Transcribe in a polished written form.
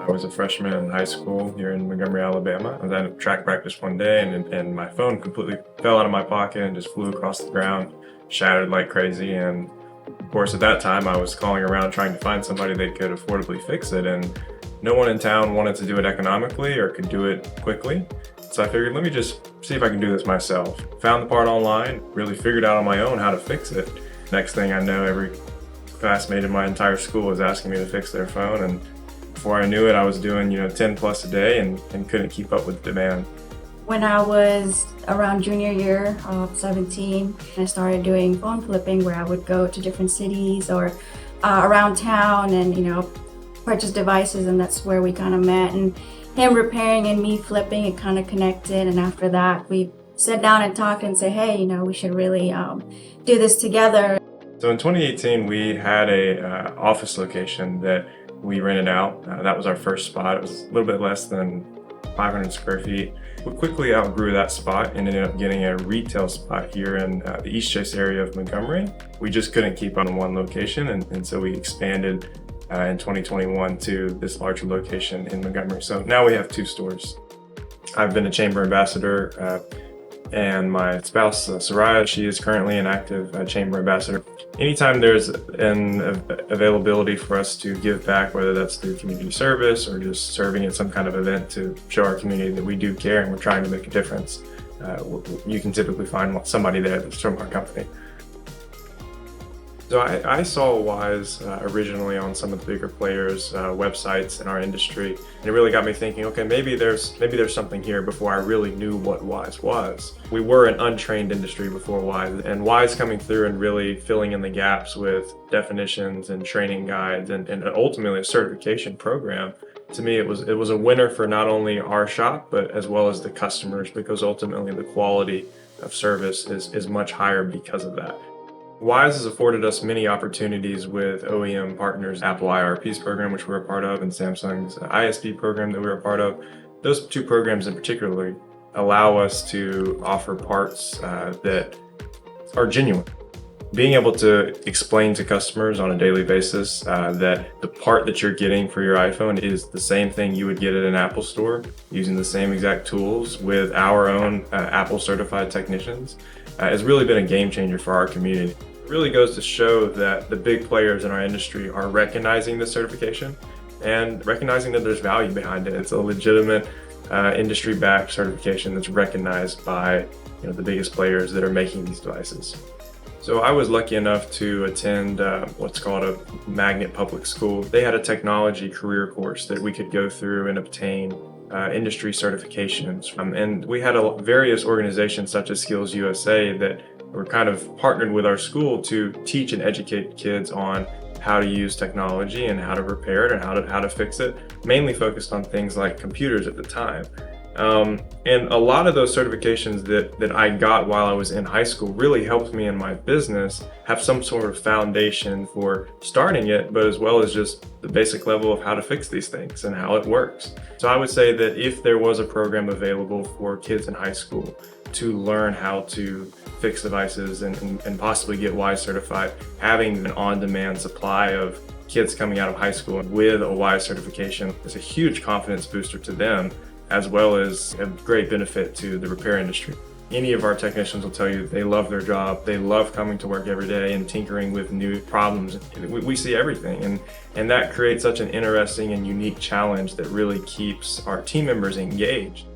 I was a freshman in high school here in Montgomery, Alabama. I was at track practice one day and my phone completely fell out of my pocket and just flew across the ground, shattered like crazy. And of course, at that time, I was calling around trying to find somebody that could affordably fix it. And no one in town wanted to do it economically or could do it quickly. So I figured, let me just see if I can do this myself. Found the part online, really figured out on my own how to fix it. Next thing I know, every classmate in my entire school was asking me to fix their phone. And before I knew it, I was doing 10 plus a day and couldn't keep up with demand. When I was around junior year of 17, I started doing phone flipping where I would go to different cities or around town and purchase devices, and that's where we kind of met. And him repairing and me flipping, it kind of connected. And after that, we sat down and talked and said, hey, we should really do this together. So in 2018, we had a office location that we rented out. That was our first spot. It was a little bit less than 500 square feet. We quickly outgrew that spot and ended up getting a retail spot here in the East Chase area of Montgomery. We just couldn't keep on one location, and so we expanded in 2021 to this larger location in Montgomery. So now we have 2 stores. I've been a chamber ambassador, and my spouse, Soraya, she is currently an active chamber ambassador. Anytime there's an availability for us to give back, whether that's through community service or just serving at some kind of event to show our community that we do care and we're trying to make a difference, you can typically find somebody there that's from our company. So I saw WISE originally on some of the bigger players' websites in our industry, and it really got me thinking, okay, maybe there's something here before I really knew what WISE was. We were an untrained industry before WISE, and WISE coming through and really filling in the gaps with definitions and training guides and ultimately a certification program. To me, it was a winner for not only our shop, but as well as the customers, because ultimately the quality of service is much higher because of that. WISE has afforded us many opportunities with OEM partners, Apple IRP's program, which we're a part of, and Samsung's ISP program that we're a part of. Those 2 programs in particular allow us to offer parts that are genuine. Being able to explain to customers on a daily basis that the part that you're getting for your iPhone is the same thing you would get at an Apple store using the same exact tools with our own Apple certified technicians has really been a game changer for our community. It really goes to show that the big players in our industry are recognizing the certification and recognizing that there's value behind it. It's a legitimate industry-backed certification that's recognized by the biggest players that are making these devices. So I was lucky enough to attend what's called a magnet public school. They had a technology career course that we could go through and obtain industry certifications. And we had various organizations such as Skills USA that were kind of partnered with our school to teach and educate kids on how to use technology and how to repair it and how to fix it, mainly focused on things like computers at the time. And a lot of those certifications that I got while I was in high school really helped me in my business have some sort of foundation for starting it, but as well as just the basic level of how to fix these things and how it works. So I would say that if there was a program available for kids in high school to learn how to fix devices and possibly get WISE certified, having an on-demand supply of kids coming out of high school with a WISE certification is a huge confidence booster to them, as well as a great benefit to the repair industry. Any of our technicians will tell you they love their job. They love coming to work every day and tinkering with new problems. We see everything, and that creates such an interesting and unique challenge that really keeps our team members engaged.